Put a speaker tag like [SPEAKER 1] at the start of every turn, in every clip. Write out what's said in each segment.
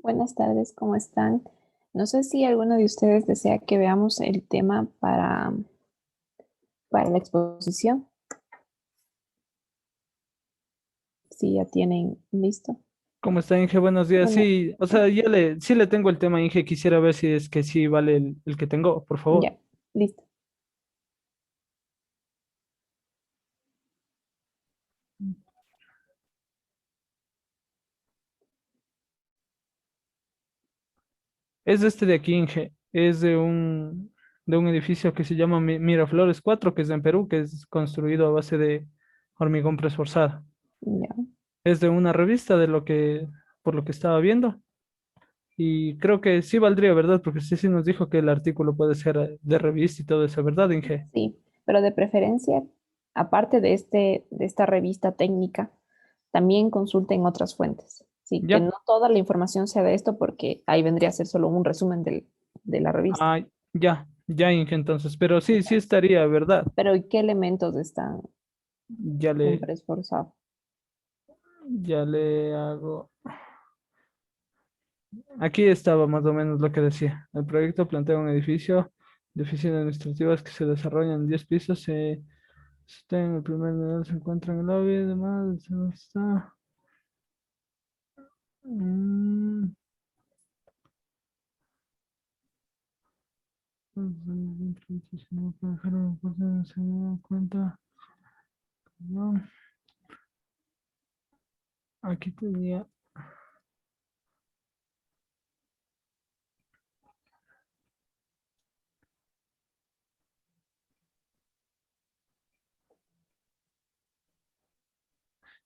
[SPEAKER 1] Buenas tardes, ¿cómo están? No sé si alguno de ustedes desea que veamos el tema para la exposición, si ya tienen listo.
[SPEAKER 2] ¿Cómo está, Inge? Buenos días.
[SPEAKER 1] Bueno,
[SPEAKER 2] Sí, o sea, sí le tengo el tema, Inge. Quisiera ver si es que sí vale el que tengo, por favor.
[SPEAKER 1] ya, listo.
[SPEAKER 2] Es de este de aquí, Inge. Es de un edificio que se llama Miraflores 4, que es en Perú, que es construido a base de hormigón preesforzado.
[SPEAKER 1] Ya.
[SPEAKER 2] Es de una revista por lo que estaba viendo. Y creo que sí valdría, ¿verdad? Porque sí nos dijo que el artículo puede ser de revista y todo eso, ¿verdad, Inge?
[SPEAKER 1] Sí, pero de preferencia, aparte de esta revista técnica, también consulten otras fuentes. Sí, que
[SPEAKER 2] ¿Ya?
[SPEAKER 1] no toda la información sea de esto, porque ahí vendría a ser solo un resumen de la revista.
[SPEAKER 2] Ah, ya, Inge, entonces. Pero sí estaría, ¿verdad?
[SPEAKER 1] Pero ¿y qué elementos están
[SPEAKER 2] Ya
[SPEAKER 1] en
[SPEAKER 2] le,
[SPEAKER 1] preesforzado?
[SPEAKER 2] Ya le hago. Aquí estaba más o menos lo que decía. El proyecto plantea un edificio de oficinas administrativas que se desarrolla en 10 pisos. Está en el primer nivel, se encuentra en el lobby, además, no está. Mm, no puede dejar una cosa, se da cuenta. No, aquí tenía.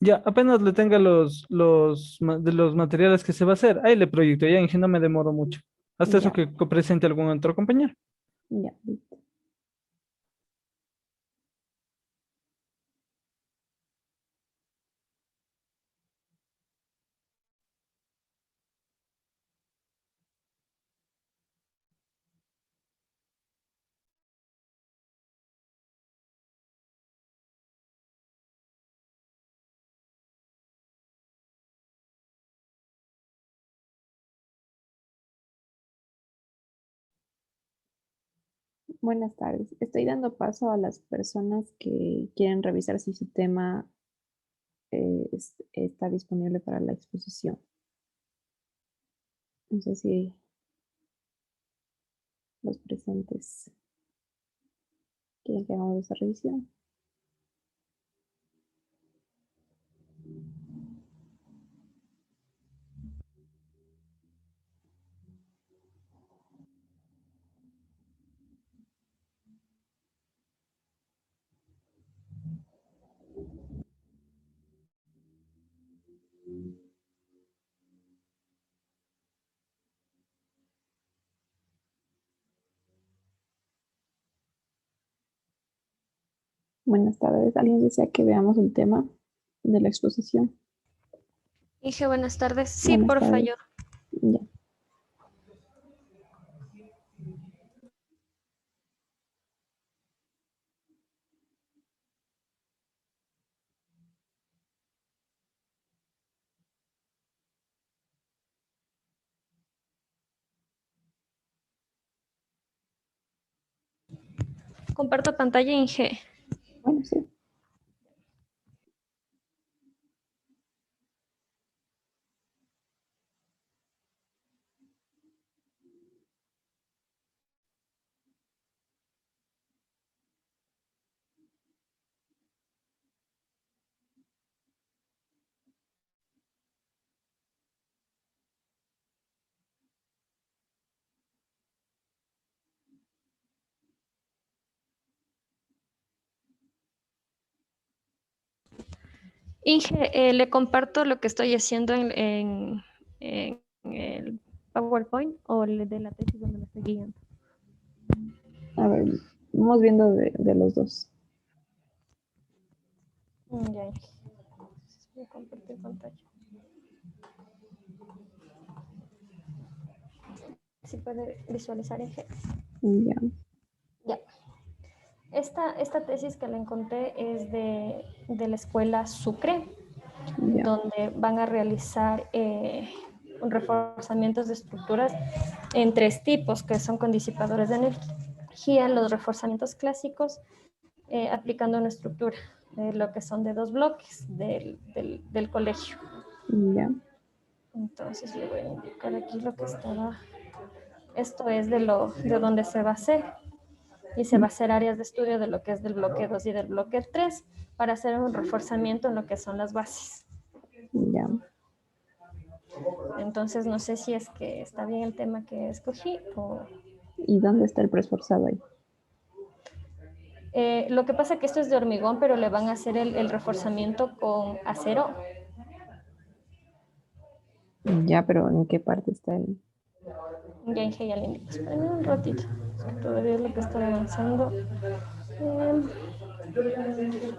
[SPEAKER 2] Ya, apenas le tenga de los materiales que se va a hacer. Ahí le proyecto, ya, Inge, no me demoro mucho. Hasta eso
[SPEAKER 1] Ya,
[SPEAKER 2] que presente algún otro compañero.
[SPEAKER 1] ya. Buenas tardes. Estoy dando paso a las personas que quieren revisar si su tema está disponible para la exposición. No sé si los presentes quieren que hagamos esa revisión. Buenas tardes. ¿Alguien desea que veamos el tema de la exposición?
[SPEAKER 3] Dije buenas tardes. Sí,
[SPEAKER 1] Buenas
[SPEAKER 3] porfa,
[SPEAKER 1] tardes.
[SPEAKER 3] yo.
[SPEAKER 1] Ya.
[SPEAKER 3] Comparto pantalla en G.
[SPEAKER 1] Bueno, sí.
[SPEAKER 3] Inge, le comparto lo que estoy haciendo en el PowerPoint o el de la tesis donde me estoy guiando.
[SPEAKER 1] A ver, vamos viendo de los dos.
[SPEAKER 3] Ya, Inge. Voy a compartir pantalla. Si puede visualizar, Inge.
[SPEAKER 1] Ya,
[SPEAKER 3] Ya. Esta tesis que le encontré es de la escuela Sucre,
[SPEAKER 1] ya.
[SPEAKER 3] donde van a realizar reforzamientos de estructuras en tres tipos, que son con disipadores de energía, los reforzamientos clásicos, aplicando una estructura, lo que son de 2 bloques del colegio.
[SPEAKER 1] Ya.
[SPEAKER 3] Entonces le voy a indicar aquí lo que estaba. Esto es de donde se va a hacer. Y se va a hacer áreas de estudio de lo que es del bloque 2 y del bloque 3 para hacer un reforzamiento en lo que son las bases.
[SPEAKER 1] Ya.
[SPEAKER 3] Entonces no sé si es que está bien el tema que escogí o...
[SPEAKER 1] ¿Y dónde está el preesforzado ahí?
[SPEAKER 3] Lo que pasa es que esto es de hormigón, pero le van a hacer el reforzamiento con acero.
[SPEAKER 1] Ya, pero ¿en qué parte está el...?
[SPEAKER 3] Ya dije, ya le indico. Espérenme un ratito. Es que todavía es lo que está avanzando.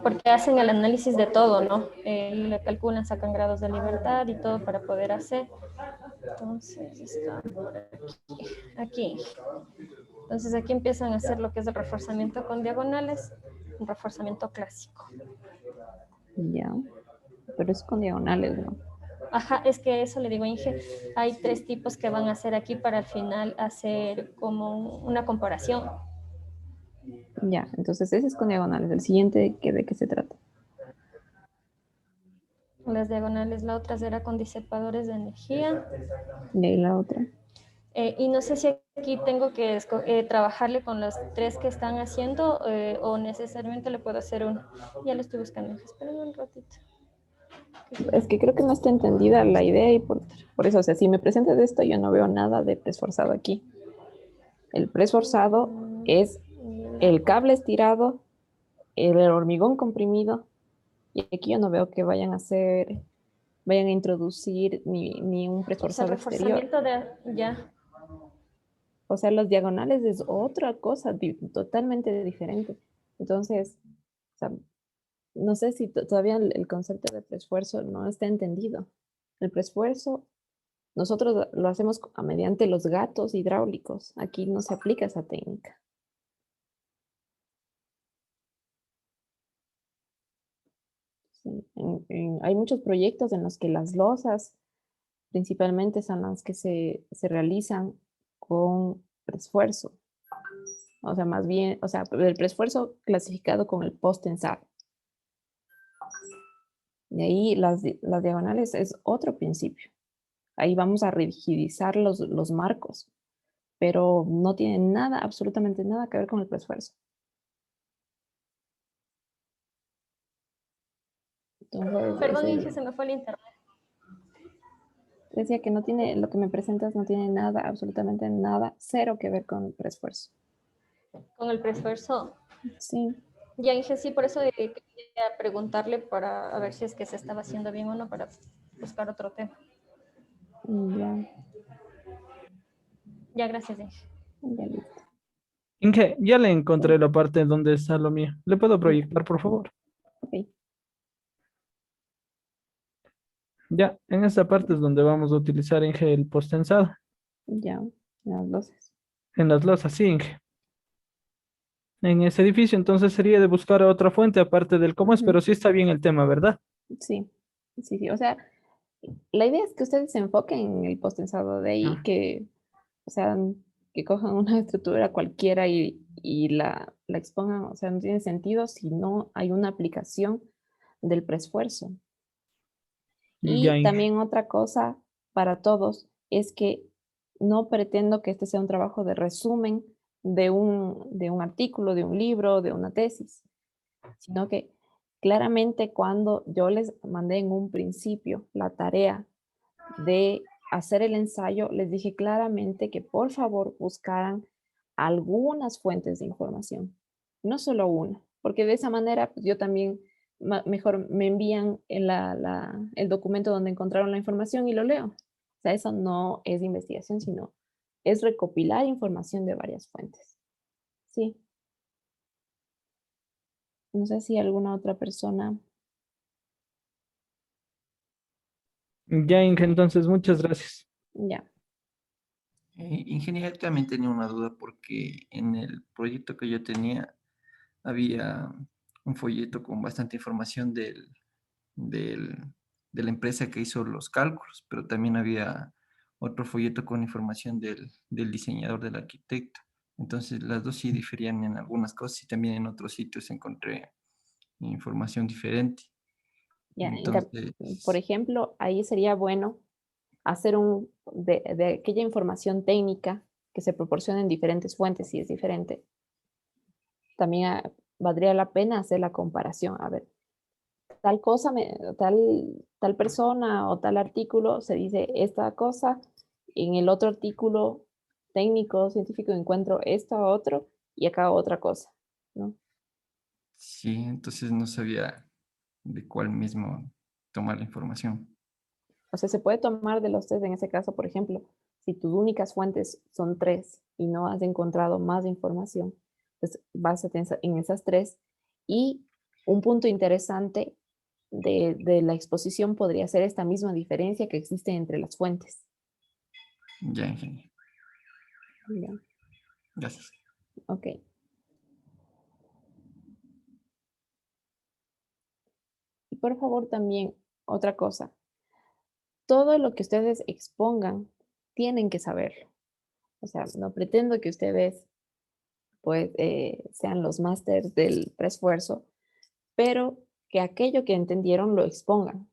[SPEAKER 3] Porque hacen el análisis de todo, ¿no? Le calculan, sacan grados de libertad y todo para poder hacer. Entonces, está por aquí. Entonces, aquí empiezan a hacer lo que es el reforzamiento con diagonales, un reforzamiento clásico.
[SPEAKER 1] Ya. Pero es con diagonales, ¿no?
[SPEAKER 3] Ajá, es que eso le digo a Inge, hay 3 tipos que van a hacer aquí para al final hacer como una comparación.
[SPEAKER 1] Ya, entonces ese es con diagonales. El siguiente, ¿de qué se trata?
[SPEAKER 3] Las diagonales, la otra será con disipadores de energía.
[SPEAKER 1] Y ahí la otra.
[SPEAKER 3] Y no sé si aquí tengo que trabajarle con los 3 que están haciendo o necesariamente le puedo hacer uno. Ya lo estoy buscando, esperen un ratito.
[SPEAKER 1] Es que creo que no está entendida la idea y por eso, o sea, si me presentas esto, yo no veo nada de preesforzado aquí. El preesforzado es el cable estirado, el hormigón comprimido, y aquí yo no veo que vayan a introducir ni un
[SPEAKER 3] O sea, el
[SPEAKER 1] preesforzado exterior.
[SPEAKER 3] reforzamiento de... Ya.
[SPEAKER 1] O sea, los diagonales es otra cosa totalmente diferente. Entonces, o sea, no sé si todavía el concepto de preesfuerzo no está entendido. El preesfuerzo, nosotros lo hacemos mediante los gatos hidráulicos. Aquí no se aplica esa técnica. Sí, hay muchos proyectos en los que las losas principalmente son las que se realizan con preesfuerzo. O sea, más bien, o sea, el preesfuerzo clasificado con el post-tensado. De ahí las diagonales es otro principio. Ahí vamos a rigidizar los marcos, pero no tiene nada, absolutamente nada que ver con el preesfuerzo. Entonces,
[SPEAKER 3] Perdón, Inge, se me fue el internet.
[SPEAKER 1] decía que no tiene, lo que me presentas no tiene nada, absolutamente nada, cero que ver con el preesfuerzo.
[SPEAKER 3] Con el preesfuerzo.
[SPEAKER 1] Sí,
[SPEAKER 3] Ya, Inge, sí, por eso quería preguntarle para a ver si es que se estaba haciendo bien o no para buscar otro tema.
[SPEAKER 1] ya,
[SPEAKER 3] Ya, gracias, Inge.
[SPEAKER 1] ya listo.
[SPEAKER 2] Inge, ya le encontré la parte donde está lo mío. ¿Le puedo
[SPEAKER 1] Ya,
[SPEAKER 2] proyectar, por favor?
[SPEAKER 1] ok,
[SPEAKER 2] Ya, en esta parte es donde vamos a utilizar, Inge, el postensado.
[SPEAKER 1] ya, las luces.
[SPEAKER 2] En las losas, sí, Inge. En ese edificio, entonces sería de buscar otra fuente aparte del cómo es,
[SPEAKER 1] Ujú.
[SPEAKER 2] pero sí está bien el tema, ¿verdad?
[SPEAKER 1] Sí, sí, sí. O sea, la idea es que ustedes se enfoquen en el postensado de ahí,
[SPEAKER 2] Ah,
[SPEAKER 1] o sea, que cojan una estructura cualquiera y la expongan, o sea, no tiene sentido si no hay una aplicación del preesfuerzo.
[SPEAKER 2] ya,
[SPEAKER 1] Y
[SPEAKER 2] Inge.
[SPEAKER 1] también otra cosa para todos es que no pretendo que este sea un trabajo de resumen de un artículo, de un libro, de una tesis, sino que claramente cuando yo les mandé en un principio la tarea de hacer el ensayo, les dije claramente que por favor buscaran algunas fuentes de información, no solo una, porque de esa manera pues, yo también mejor me envían el documento donde encontraron la información y lo leo. O sea, eso no es investigación, sino es recopilar información de varias fuentes. Sí, no sé si alguna otra persona.
[SPEAKER 2] Ya, Inge, entonces muchas gracias.
[SPEAKER 1] Ya.
[SPEAKER 4] Ingeniero, también tenía una duda porque en el proyecto que yo tenía había un folleto con bastante información del- de la empresa que hizo los cálculos, pero también había otro folleto con información del diseñador, del arquitecto. Entonces las dos sí diferían en algunas cosas y también en otros sitios encontré información diferente.
[SPEAKER 1] Ya, por
[SPEAKER 4] Entonces,
[SPEAKER 1] ejemplo, ahí sería bueno hacer de aquella información técnica que se proporciona en diferentes fuentes, si es diferente, también valdría la pena hacer la comparación. A ver, tal cosa, tal persona o tal artículo se dice esta cosa, en el otro artículo técnico, científico, encuentro esto otro y acá otra cosa, ¿no?
[SPEAKER 4] sí, entonces no sabía de cuál mismo tomar la información.
[SPEAKER 1] O sea, se puede tomar de los tres en ese caso, por ejemplo, si tus únicas fuentes son tres y no has encontrado más información, pues básate en esas tres. Y un punto interesante de la exposición podría ser esta misma diferencia que existe entre las fuentes.
[SPEAKER 4] Ya, ingeniero.
[SPEAKER 1] Ya,
[SPEAKER 4] Gracias.
[SPEAKER 1] ok. Y por favor también, otra cosa, todo lo que ustedes expongan tienen que saberlo. O sea, no pretendo que ustedes pues sean los másters del preesfuerzo, pero que aquello que entendieron lo expongan,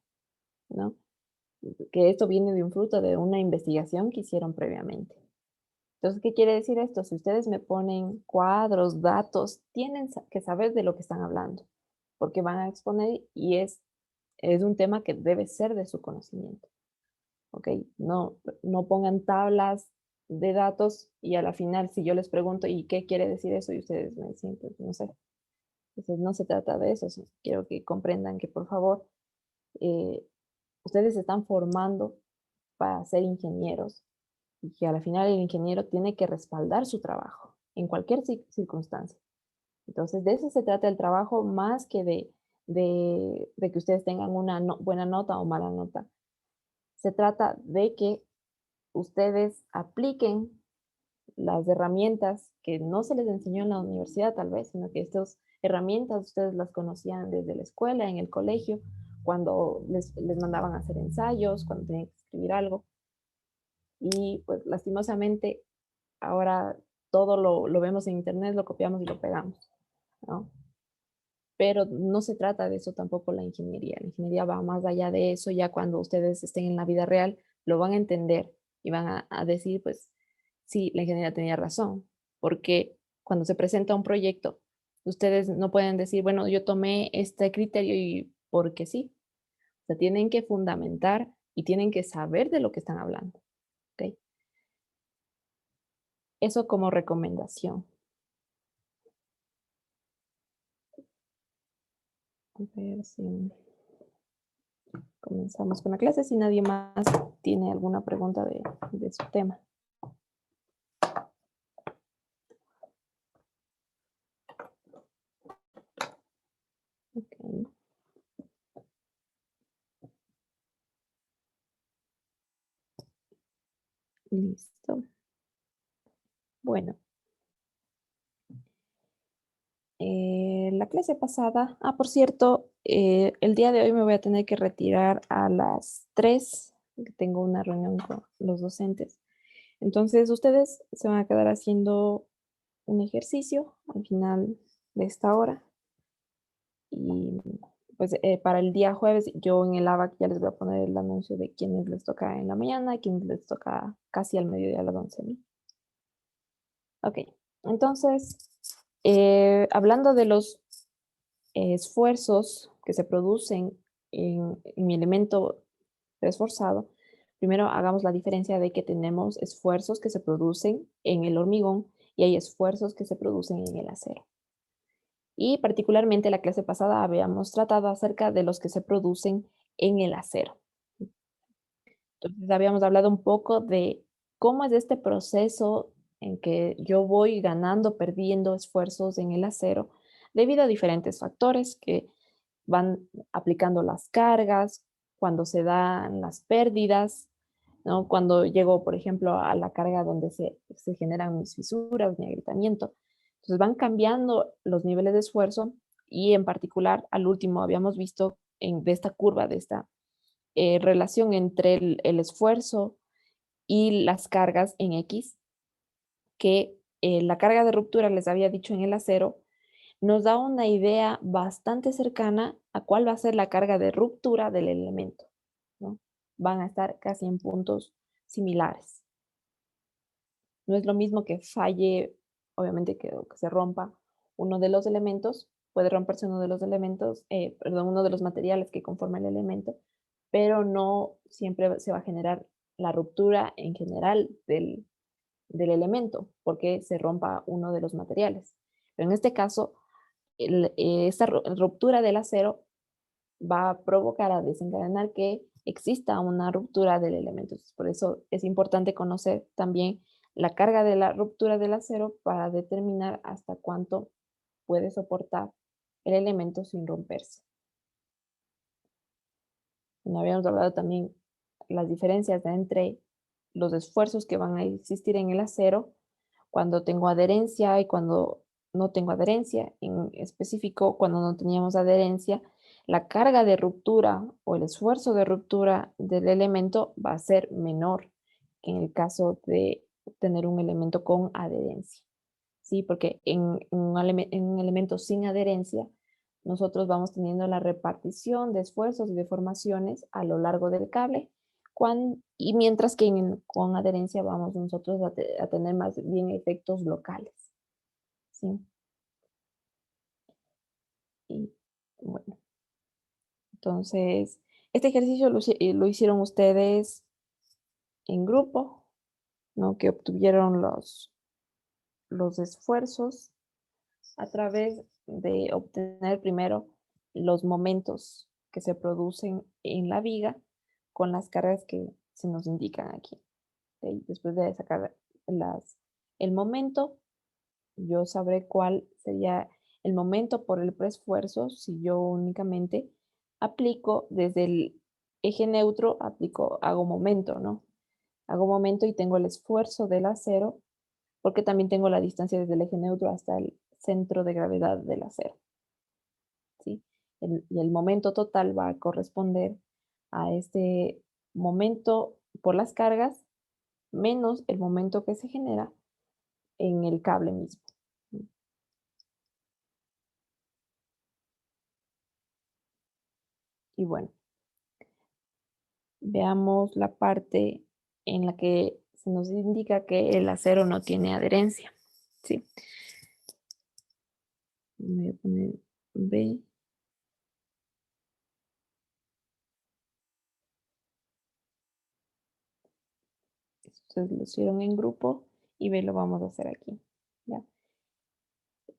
[SPEAKER 1] ¿no? Que esto viene de un fruto de una investigación que hicieron previamente. Entonces, ¿qué quiere decir esto? Si ustedes me ponen cuadros, datos, tienen que saber de lo que están hablando, porque van a exponer y es un tema que debe ser de su conocimiento, ¿ok? No, no pongan tablas de datos y a la final, si yo les pregunto, ¿y qué quiere decir eso? Y ustedes me dicen, pues no sé. Entonces, no se trata de eso. Quiero que comprendan que, por favor, eh, ustedes se están formando para ser ingenieros y que al final el ingeniero tiene que respaldar su trabajo en cualquier circunstancia. Entonces, de eso se trata el trabajo más que de que ustedes tengan una buena nota o mala nota. Se trata de que ustedes apliquen las herramientas que no se les enseñó en la universidad tal vez, sino que estas herramientas ustedes las conocían desde la escuela, en el colegio, cuando les mandaban a hacer ensayos, cuando tenían que escribir algo. Y pues lastimosamente ahora todo lo vemos en internet, lo copiamos y lo pegamos, ¿no? Pero no se trata de eso tampoco la ingeniería. La ingeniería va más allá de eso, ya cuando ustedes estén en la vida real, lo van a entender y van a decir, pues, sí, la ingeniería tenía razón, porque cuando se presenta un proyecto, ustedes no pueden decir, bueno, yo tomé este criterio y porque sí. O sea, tienen que fundamentar y tienen que saber de lo que están hablando, ¿ok? Eso como recomendación. A ver si comenzamos con la clase, si nadie más tiene alguna pregunta de su tema. Ok, listo. Bueno, la clase pasada, por cierto, el día de hoy me voy a tener que retirar a las 3, porque tengo una reunión con los docentes. Entonces, ustedes se van a quedar haciendo un ejercicio al final de esta hora. Y pues para el día jueves, yo en el ABAC ya les voy a poner el anuncio de quienes les toca en la mañana y quienes les toca casi al mediodía a las 11, ¿no? Ok, entonces, hablando de los esfuerzos que se producen en mi elemento esforzado, primero hagamos la diferencia de que tenemos esfuerzos que se producen en el hormigón y hay esfuerzos que se producen en el acero. Y particularmente la clase pasada habíamos tratado acerca de los que se producen en el acero. Entonces habíamos hablado un poco de cómo es este proceso en que yo voy ganando, perdiendo esfuerzos en el acero debido a diferentes factores que van aplicando las cargas, cuando se dan las pérdidas, ¿no? Cuando llego, por ejemplo, a la carga donde se generan mis fisuras, mi agrietamiento. Entonces van cambiando los niveles de esfuerzo y en particular al último habíamos visto de esta curva, de esta relación entre el esfuerzo y las cargas en X, que la carga de ruptura, les había dicho en el acero, nos da una idea bastante cercana a cuál va a ser la carga de ruptura del elemento, ¿no? Van a estar casi en puntos similares. No es lo mismo que falle, obviamente que se rompa uno de los elementos, puede romperse uno de los elementos, perdón, uno de los materiales que conforman el elemento, pero no siempre se va a generar la ruptura en general del elemento, porque se rompa uno de los materiales. Pero en este caso, esta ruptura del acero va a provocar, a desencadenar que exista una ruptura del elemento. Por eso es importante conocer también la carga de la ruptura del acero para determinar hasta cuánto puede soportar el elemento sin romperse. No habíamos hablado también las diferencias entre los esfuerzos que van a existir en el acero cuando tengo adherencia y cuando no tengo adherencia. En específico, cuando no teníamos adherencia, la carga de ruptura o el esfuerzo de ruptura del elemento va a ser menor que en el caso de tener un elemento con adherencia. ¿Sí? Porque en un elemento sin adherencia, nosotros vamos teniendo la repartición de esfuerzos y deformaciones a lo largo del cable, y mientras que con adherencia vamos nosotros a tener más bien efectos locales. ¿Sí? Y bueno, entonces, este ejercicio lo hicieron ustedes en grupo, ¿no? Que obtuvieron los esfuerzos a través de obtener primero los momentos que se producen en la viga con las cargas que se nos indican aquí. ¿Okay? Después de sacar el momento, yo sabré cuál sería el momento por el preesfuerzo si yo únicamente aplico desde el eje neutro, hago momento, ¿no? Hago momento y tengo el esfuerzo del acero, porque también tengo la distancia desde el eje neutro hasta el centro de gravedad del acero. ¿Sí? Y el momento total va a corresponder a este momento por las cargas menos el momento que se genera en el cable mismo. Y bueno, veamos la parte en la que se nos indica que el acero no tiene adherencia. ¿Sí? Voy a poner B. Ustedes lo hicieron en grupo y B lo vamos a hacer aquí. ¿Ya?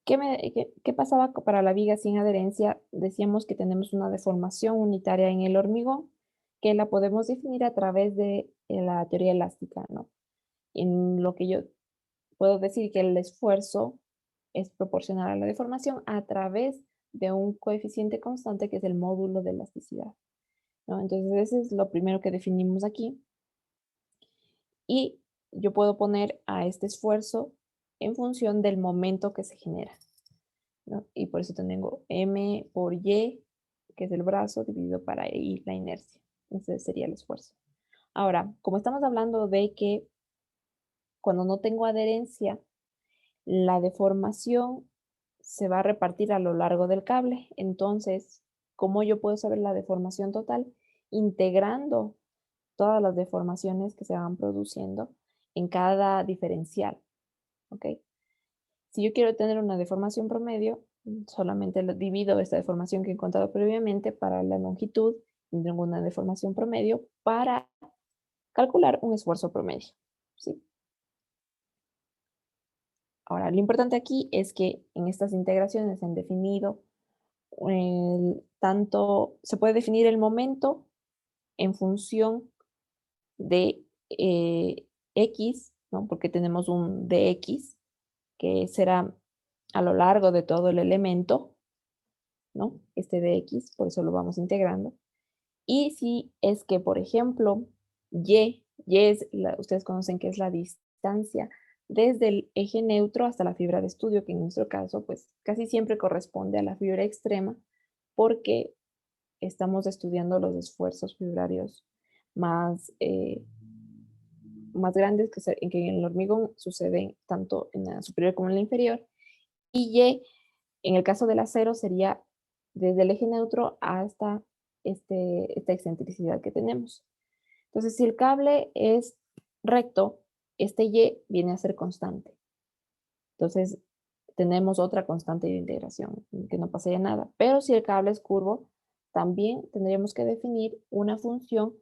[SPEAKER 1] ¿Qué pasaba para la viga sin adherencia? Decíamos que tenemos una deformación unitaria en el hormigón que la podemos definir a través de la teoría elástica, ¿no? En lo que yo puedo decir que el esfuerzo es proporcional a la deformación a través de un coeficiente constante que es el módulo de elasticidad, ¿no? Entonces, ese es lo primero que definimos aquí. Y yo puedo poner a este esfuerzo en función del momento que se genera, ¿no? Y por eso tengo M por Y, que es el brazo, dividido para I, la inercia. Entonces sería el esfuerzo. Ahora, como estamos hablando de que cuando no tengo adherencia, la deformación se va a repartir a lo largo del cable. Entonces, ¿cómo yo puedo saber la deformación total? Integrando todas las deformaciones que se van produciendo en cada diferencial. ¿Ok? Si yo quiero tener una deformación promedio, solamente divido esta deformación que he contado previamente para la longitud, tengo una deformación promedio para calcular un esfuerzo promedio. ¿Sí? Ahora, lo importante aquí es que en estas integraciones se han definido se puede definir el momento en función de X, ¿no? Porque tenemos un dx que será a lo largo de todo el elemento, ¿no? Este dx, por eso lo vamos integrando. Y si es que, por ejemplo, y es, ustedes conocen que es la distancia desde el eje neutro hasta la fibra de estudio, que en nuestro caso, pues casi siempre corresponde a la fibra extrema, porque estamos estudiando los esfuerzos fibrarios más más grandes que en el hormigón suceden tanto en la superior como en la inferior. Y Y, en el caso del acero, sería desde el eje neutro hasta esta excentricidad que tenemos. Entonces, si el cable es recto, este Y viene a ser constante. Entonces, tenemos otra constante de integración, que no pasaría nada. Pero si el cable es curvo, también tendríamos que definir una función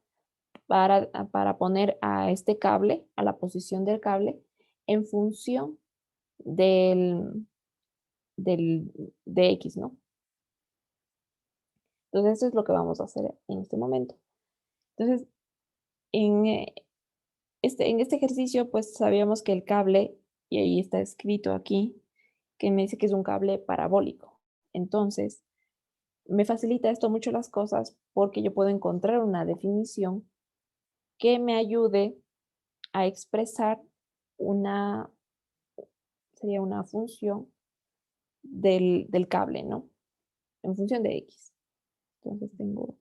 [SPEAKER 1] para poner a este cable, a la posición del cable, en función del, de X, ¿no? Entonces, eso es lo que vamos a hacer en este momento. Entonces, en este ejercicio, pues sabíamos que el cable, y ahí está escrito aquí, que me dice que es un cable parabólico. Entonces, me facilita esto mucho las cosas porque yo puedo encontrar una definición que me ayude a expresar sería una función del cable, ¿no? En función de X. Entonces tengo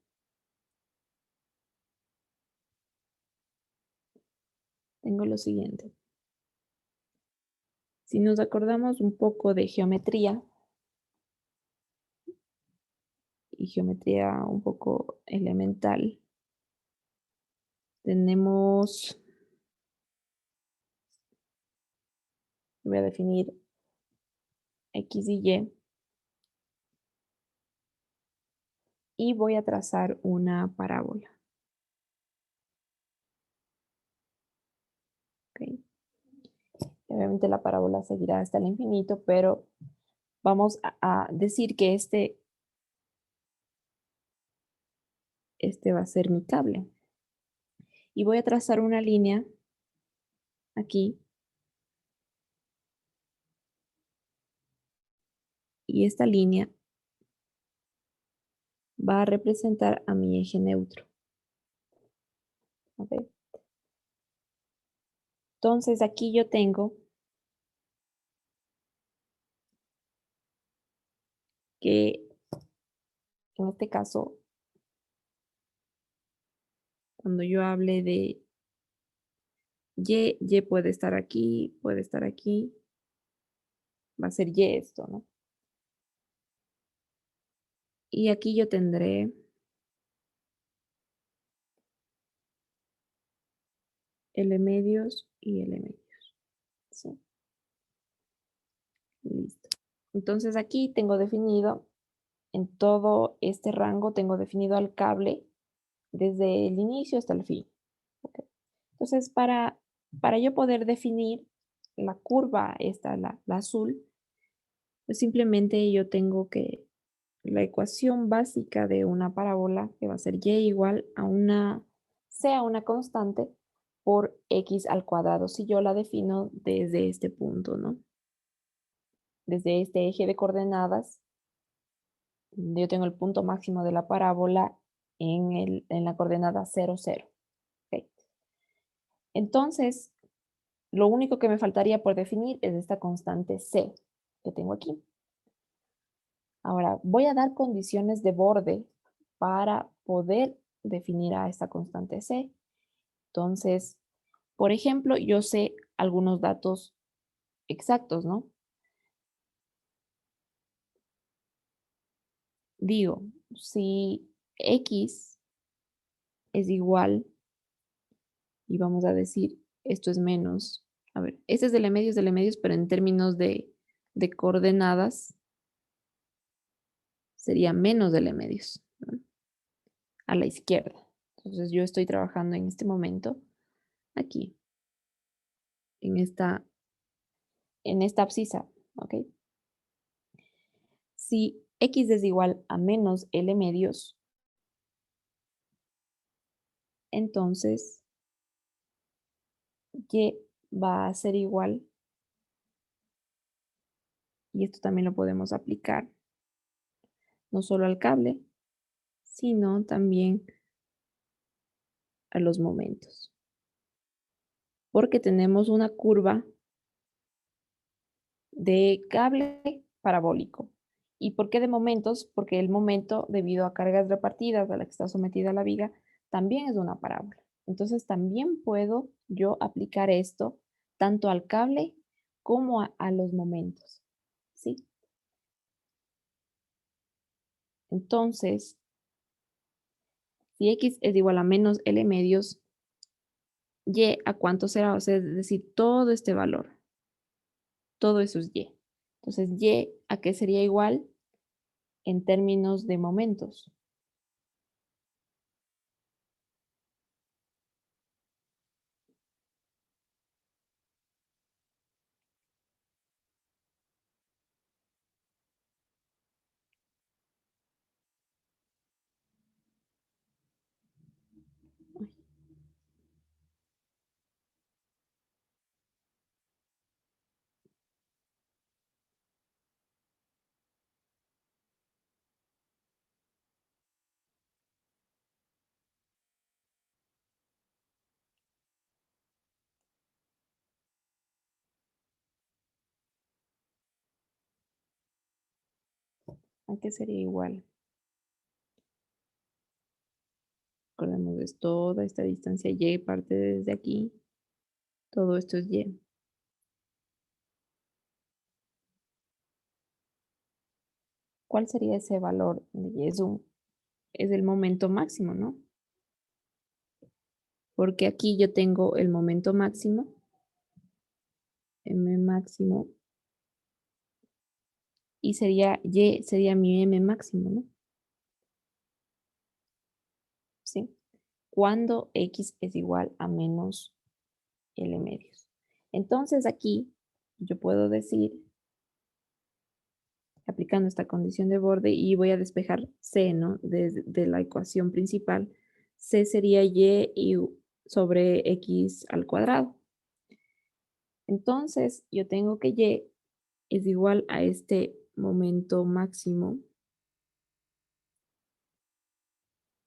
[SPEAKER 1] lo siguiente. Si nos acordamos un poco de geometría, y geometría un poco elemental, tenemos, voy a definir X y voy a trazar una parábola. ¿Ok? Obviamente la parábola seguirá hasta el infinito, pero vamos a decir que este va a ser mi cable. Y voy a trazar una línea aquí. Y esta línea va a representar a mi eje neutro. ¿Ok? Entonces aquí yo tengo que en este caso, cuando yo hable de Y puede estar aquí, va a ser Y esto, ¿no? Y aquí yo tendré L medios y L medios. ¿Sí? Listo. Entonces aquí tengo definido, en todo este rango, tengo definido al cable desde el inicio hasta el fin. ¿Ok? Entonces, para yo poder definir la curva, esta, la azul, pues simplemente yo tengo que la ecuación básica de una parábola, que va a ser y igual a sea una constante por x al cuadrado, si yo la defino desde este punto, ¿no? Desde este eje de coordenadas, yo tengo el punto máximo de la parábola en la coordenada 0, 0. ¿Ok? Entonces, lo único que me faltaría por definir es esta constante c que tengo aquí. Ahora, voy a dar condiciones de borde para poder definir a esta constante c. Entonces, por ejemplo, yo sé algunos datos exactos, ¿no? Digo, si x es igual, y vamos a decir, esto es menos, a ver, este es de L medios, pero en términos de coordenadas, sería menos de L medios, ¿no? A la izquierda. Entonces yo estoy trabajando en este momento aquí, en esta abscisa, ¿ok? Si x es igual a menos L medios, entonces y va a ser igual, y esto también lo podemos aplicar, no solo al cable, sino también a los momentos. Porque tenemos una curva de cable parabólico. ¿Y por qué de momentos? Porque el momento, debido a cargas repartidas a la que está sometida la viga, también es una parábola. Entonces también puedo yo aplicar esto tanto al cable como a los momentos, ¿sí? Entonces, si X es igual a menos L medios, Y a cuánto será, o sea, es decir, todo este valor, todo eso es Y. Entonces, Y a qué sería igual en términos de momentos. Ay, ¿a qué sería igual? Recordemos, es toda esta distancia Y parte desde aquí. Todo esto es Y. ¿Cuál sería ese valor de Y? Es el momento máximo, ¿no? Porque aquí yo tengo el momento máximo, M máximo, y sería Y, sería mi M máximo, ¿no? ¿Sí? Cuando X es igual a menos L medios. Entonces aquí yo puedo decir, aplicando esta condición de borde, y voy a despejar C, ¿no? De la ecuación principal, C sería Y sobre X al cuadrado. Entonces yo tengo que Y es igual a este momento máximo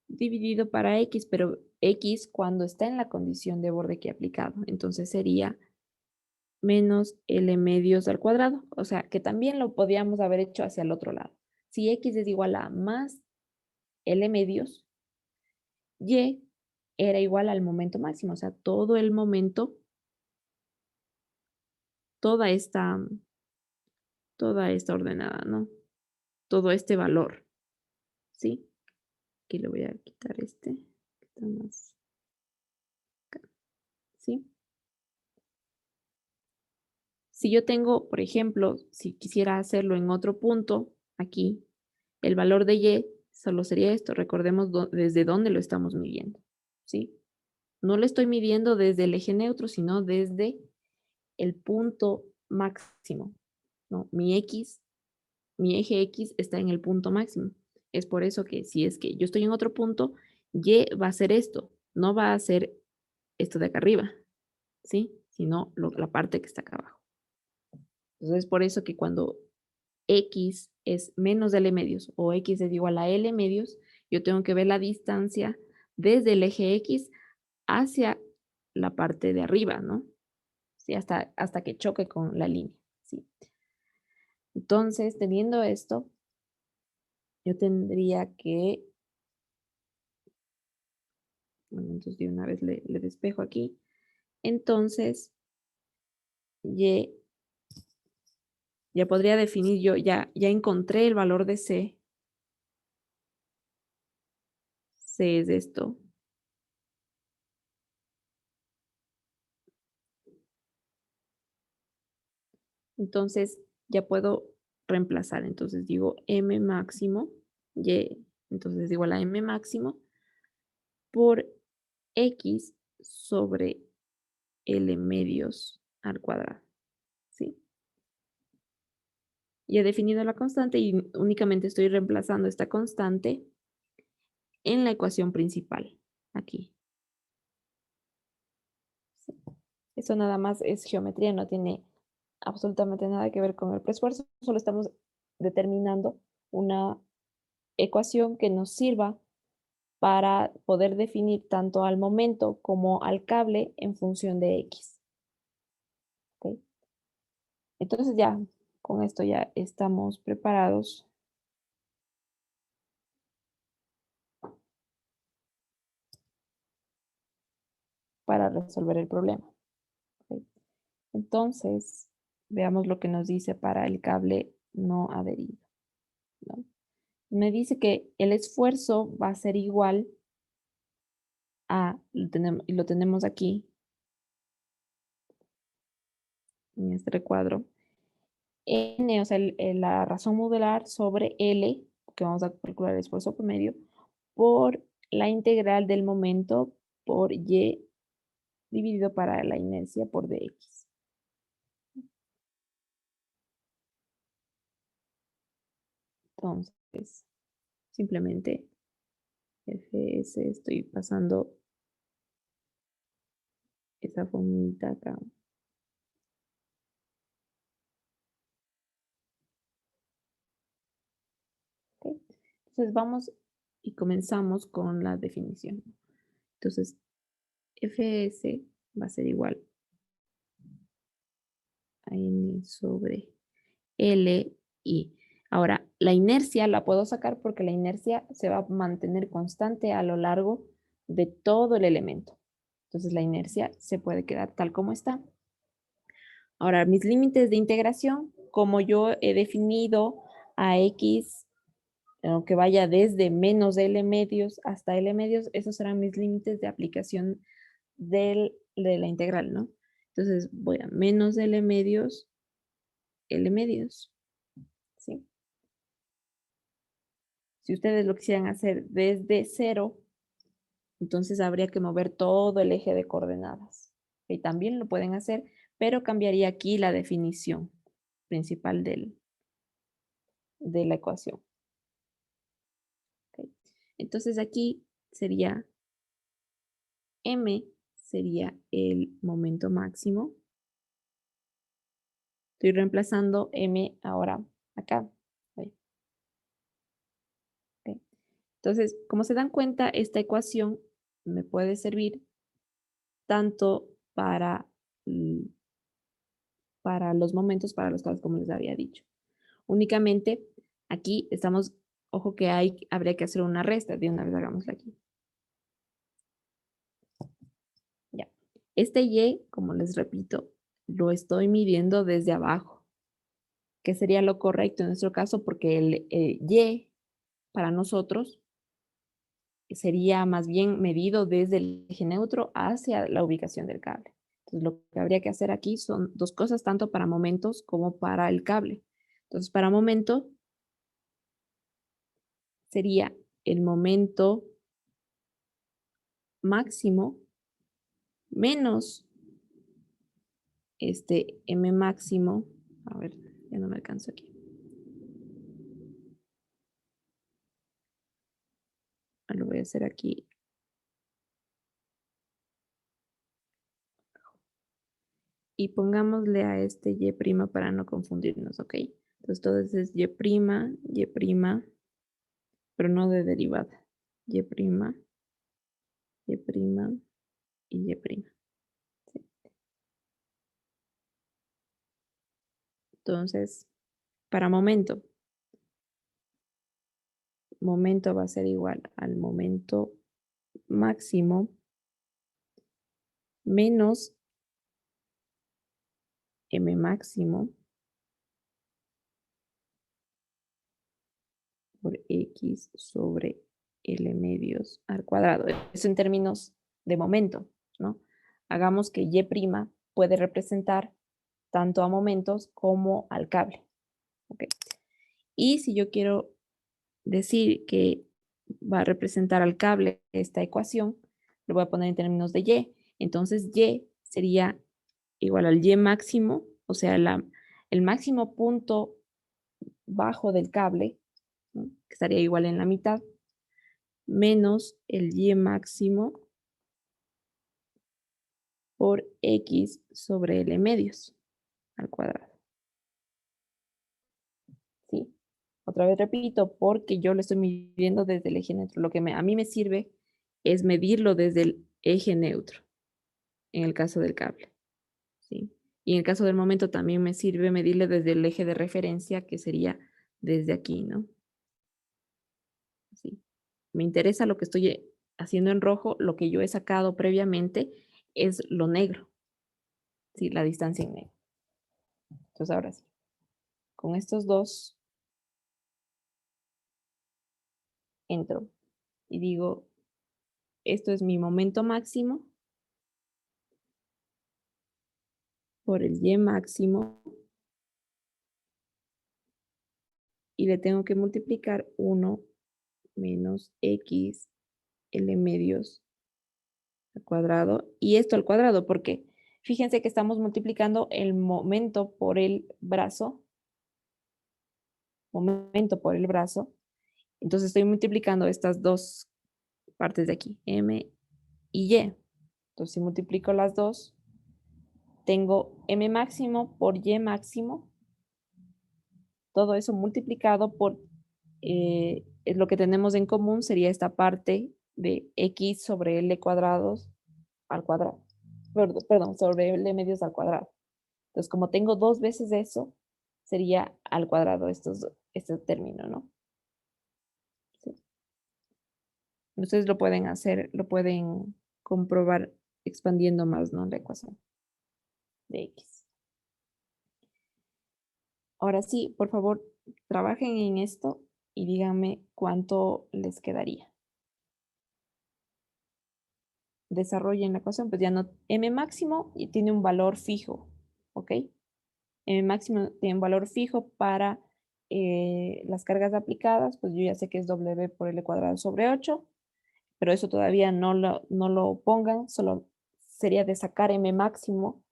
[SPEAKER 1] dividido para X, pero X cuando está en la condición de borde que he aplicado. Entonces sería menos L medios al cuadrado. O sea, que también lo podíamos haber hecho hacia el otro lado. Si X es igual a más L medios, Y era igual al momento máximo. O sea, todo el momento, toda esta, toda esta ordenada, ¿no? Todo este valor, ¿sí? Aquí le voy a quitar este, que está más acá, ¿sí? Si yo tengo, por ejemplo, si quisiera hacerlo en otro punto, aquí, el valor de Y solo sería esto. Recordemos desde dónde lo estamos midiendo, ¿sí? No lo estoy midiendo desde el eje neutro, sino desde el punto máximo, ¿no? Mi eje X está en el punto máximo. Es por eso que si es que yo estoy en otro punto, Y va a ser esto, no va a ser esto de acá arriba, ¿sí? Sino la parte que está acá abajo. Entonces, es por eso que cuando X es menos de L medios o X es igual a L medios, yo tengo que ver la distancia desde el eje X hacia la parte de arriba, ¿no? Sí, hasta que choque con la línea, ¿sí? Entonces, teniendo esto, yo tendría que, bueno, entonces de una vez le despejo aquí. Entonces, Y, ya podría definir yo, ya encontré el valor de C. C es esto. Entonces, ya puedo reemplazar. Entonces digo M máximo, Y, entonces es igual a M máximo por X sobre L medios al cuadrado, ¿sí? Ya he definido la constante y únicamente estoy reemplazando esta constante en la ecuación principal, aquí. ¿Sí? Eso nada más es geometría, no tiene absolutamente nada que ver con el preesfuerzo, solo estamos determinando una ecuación que nos sirva para poder definir tanto al momento como al cable en función de X. ¿Okay? Entonces ya, con esto ya estamos preparados. para resolver el problema. ¿Ok? Entonces, veamos lo que nos dice para el cable no adherido, ¿no? Me dice que el esfuerzo va a ser igual a, y lo tenemos aquí, en este recuadro, N, o sea, la razón modular sobre L, que vamos a calcular el esfuerzo promedio, por la integral del momento por Y dividido para la inercia por dx. Entonces, simplemente Fs, estoy pasando esa formulita acá. ¿Ok? Entonces vamos y comenzamos con la definición. Entonces, Fs va a ser igual a N sobre L I. Ahora, la inercia la puedo sacar porque la inercia se va a mantener constante a lo largo de todo el elemento. Entonces la inercia se puede quedar tal como está. Ahora, mis límites de integración, como yo he definido a X, que vaya desde menos L medios hasta L medios, esos serán mis límites de aplicación de la integral, ¿no? Entonces voy a menos L medios, ¿sí? Si ustedes lo quisieran hacer desde cero, entonces habría que mover todo el eje de coordenadas. Y también lo pueden hacer, pero cambiaría aquí la definición principal de la ecuación. ¿Ok? Entonces aquí sería M, sería el momento máximo. Estoy reemplazando M ahora acá. ¿Ok? Entonces, como se dan cuenta, esta ecuación me puede servir tanto para los momentos para los cuales, como les había dicho. Únicamente aquí estamos, ojo que habría que hacer una resta, de una vez hagámosla aquí. Ya. Este Y, como les repito, lo estoy midiendo desde abajo, que sería lo correcto en nuestro caso, porque el Y para nosotros sería más bien medido desde el eje neutro hacia la ubicación del cable. Entonces, lo que habría que hacer aquí son dos cosas, tanto para momentos como para el cable. Entonces, para momento sería el momento máximo menos este M máximo. A ver, ya no me alcanzo aquí. Lo voy a hacer aquí. Y pongámosle a este Y' para no confundirnos, ¿ok? Entonces todo es Y', pero no de derivada. Y', Y' y Y'. ¿Sí? Entonces, para momento va a ser igual al momento máximo menos M máximo por X sobre L medios al cuadrado. Eso en términos de momento, ¿no? Hagamos que Y' puede representar tanto a momentos como al cable. ¿Ok? Y si yo quiero decir que va a representar al cable esta ecuación, lo voy a poner en términos de Y. Entonces Y sería igual al Y máximo, o sea, el máximo punto bajo del cable, ¿no? Que estaría igual en la mitad, menos el Y máximo por X sobre L medios al cuadrado. ¿Sí? Otra vez repito, porque yo lo estoy midiendo desde el eje neutro. Lo que a mí me sirve es medirlo desde el eje neutro, en el caso del cable. ¿Sí? Y en el caso del momento también me sirve medirle desde el eje de referencia, que sería desde aquí, ¿no? ¿Sí? Me interesa lo que estoy haciendo en rojo, lo que yo he sacado previamente, es lo negro, ¿sí? La distancia en negro. Entonces ahora sí, con estos dos entro y digo, esto es mi momento máximo por el y máximo y le tengo que multiplicar 1 menos x L medios al cuadrado y esto al cuadrado, porque fíjense que estamos multiplicando el momento por el brazo, entonces estoy multiplicando estas dos partes de aquí, m y y. Entonces si multiplico las dos, tengo m máximo por y máximo, todo eso multiplicado por es lo que tenemos en común, sería esta parte de x sobre l cuadrados al cuadrado. Perdón, sobre l medios al cuadrado. Entonces, como tengo dos veces eso, sería al cuadrado este término, ¿no? Sí. Ustedes lo pueden hacer, lo pueden comprobar expandiendo más, ¿no? La ecuación de x. Ahora sí, por favor, trabajen en esto y díganme cuánto les quedaría. Desarrollen la ecuación, pues ya no, m máximo y tiene un valor fijo, ¿ok? M máximo tiene un valor fijo para las cargas aplicadas, pues yo ya sé que es W por L cuadrado sobre 8, pero eso todavía no lo pongan, solo sería de sacar M máximo,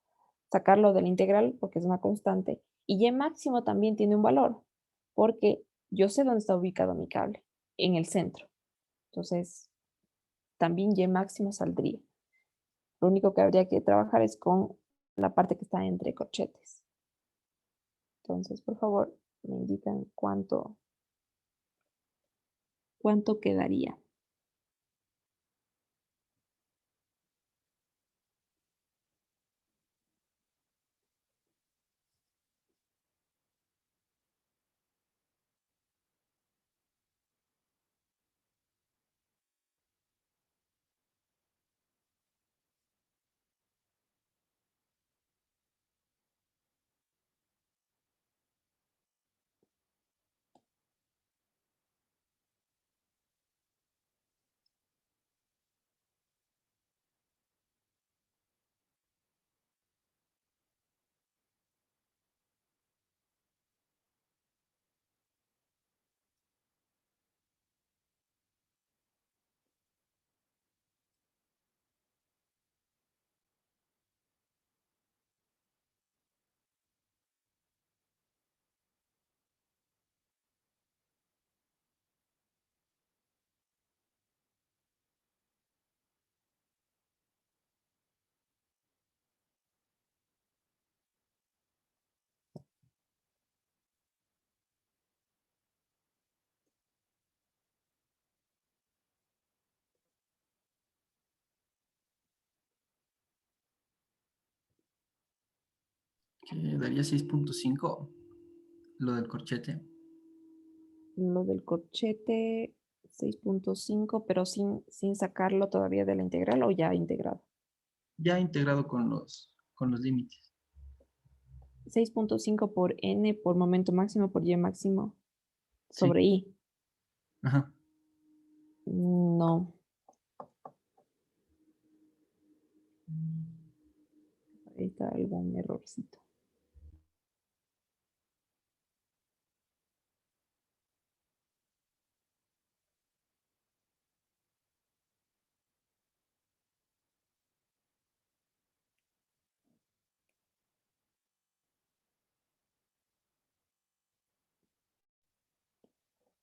[SPEAKER 1] sacarlo de la integral porque es una constante, y Y máximo también tiene un valor, porque yo sé dónde está ubicado mi cable, en el centro. Entonces, también Y máximo saldría. Lo único que habría que trabajar es con la parte que está entre corchetes. Entonces, por favor, me indican cuánto quedaría.
[SPEAKER 4] Que daría 6.5 lo del corchete.
[SPEAKER 1] Lo del corchete 6.5, pero sin sacarlo todavía de la integral o ya integrado.
[SPEAKER 4] Ya integrado con los límites.
[SPEAKER 1] 6.5 por n por momento máximo por y máximo
[SPEAKER 4] Sí.
[SPEAKER 1] sobre i.
[SPEAKER 4] Ajá.
[SPEAKER 1] No. Ahí está algún errorcito.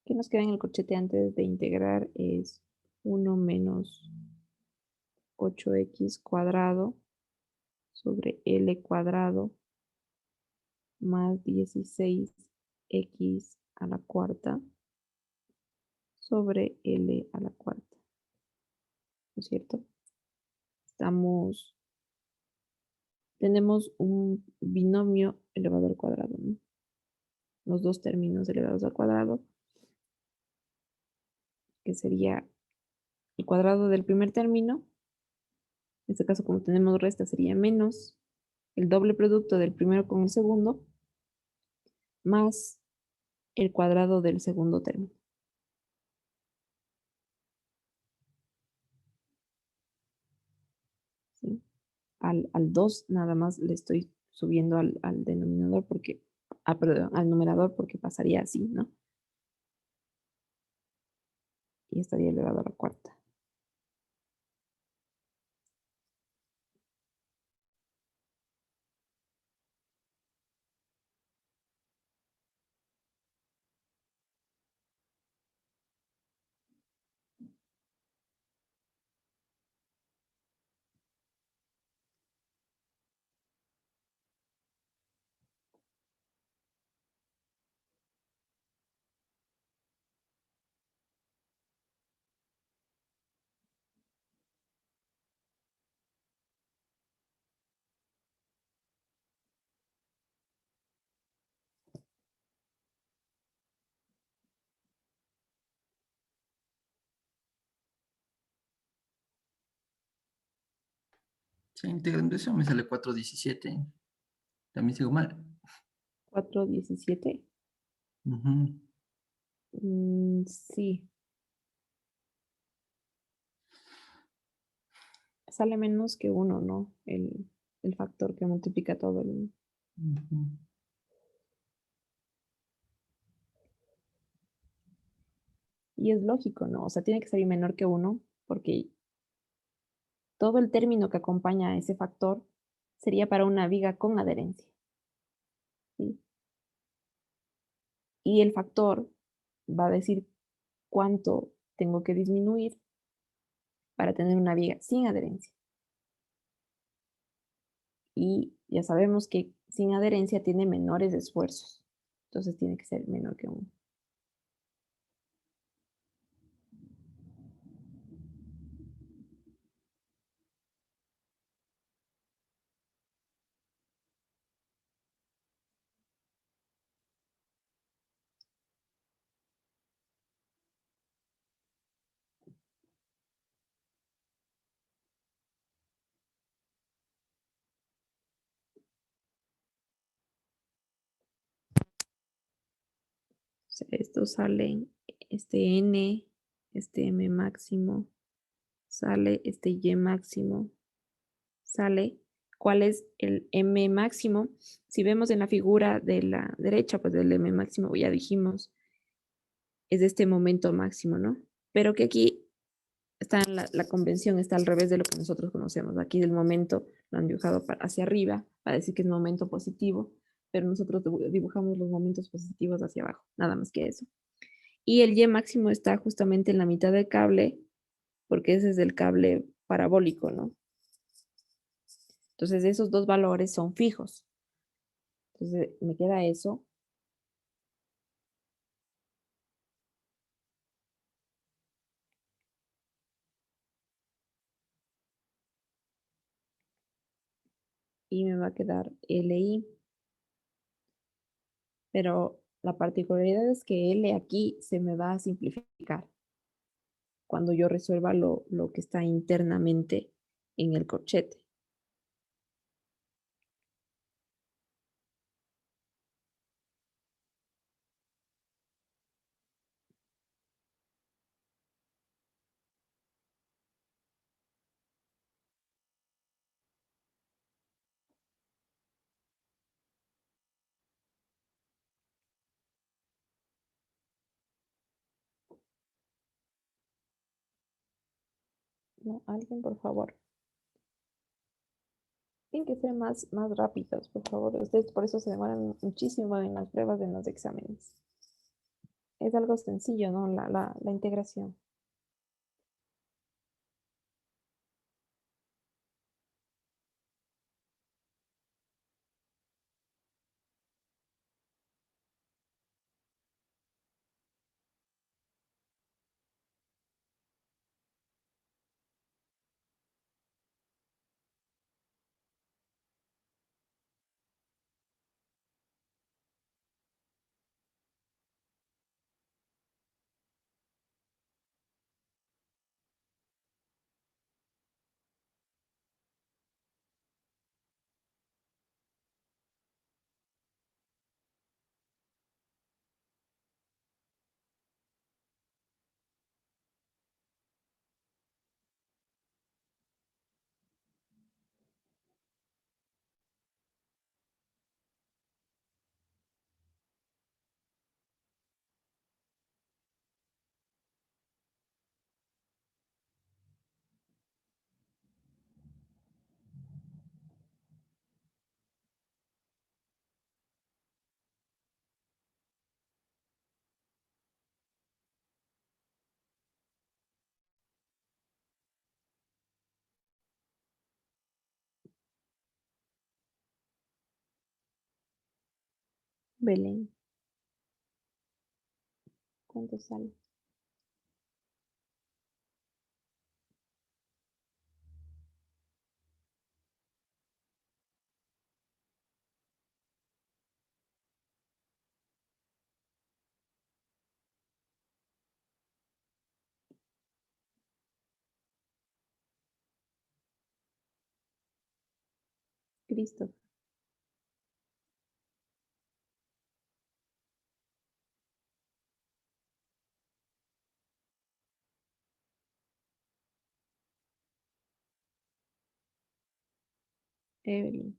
[SPEAKER 1] ¿Qué nos queda en el corchete antes de integrar? Es 1 menos 8x cuadrado sobre L cuadrado más 16x a la cuarta sobre L a la cuarta. ¿No es cierto? Tenemos un binomio elevado al cuadrado, ¿no? Los dos términos elevados al cuadrado, que sería el cuadrado del primer término este caso, como tenemos resta, sería menos el doble producto del primero con el segundo, más el cuadrado del segundo término. ¿Sí? Al 2 nada más le estoy subiendo al denominador porque, perdón, al numerador porque pasaría así, ¿no? Y estaría elevado a la cuarta.
[SPEAKER 4] Sí, integrando eso me sale 417. También sigo mal.
[SPEAKER 1] 4,17.
[SPEAKER 4] Ujú.
[SPEAKER 1] Sí, sale menos que 1, ¿no? El factor que multiplica todo el...
[SPEAKER 4] Ujú.
[SPEAKER 1] Y es lógico, ¿no? O sea, tiene que salir menor que 1 porque todo el término que acompaña a ese factor sería para una viga con adherencia, ¿sí? Y el factor va a decir cuánto tengo que disminuir para tener una viga sin adherencia. Y ya sabemos que sin adherencia tiene menores esfuerzos. Entonces tiene que ser menor que 1. Esto sale, este n, este m máximo, sale este y máximo, sale. ¿Cuál es el m máximo? Si vemos en la figura de la derecha, pues el m máximo, ya dijimos, es de este momento máximo, ¿no? Pero que aquí está en la convención, está al revés de lo que nosotros conocemos. Aquí el momento lo han dibujado hacia arriba para decir que es momento positivo, pero nosotros dibujamos los momentos positivos hacia abajo, nada más que eso. Y el Y máximo está justamente en la mitad del cable, porque ese es el cable parabólico, ¿no? Entonces esos dos valores son fijos. Entonces me queda eso. Y me va a quedar LI. Pero la particularidad es que L aquí se me va a simplificar cuando yo resuelva lo que está internamente en el corchete. No, alguien, por favor. Tienen que ser más rápidos, por favor. Ustedes por eso se demoran muchísimo en las pruebas, en los exámenes. Es algo sencillo, ¿no? La integración. Belén. ¿Cuánto sale? Cristo. Evelyn.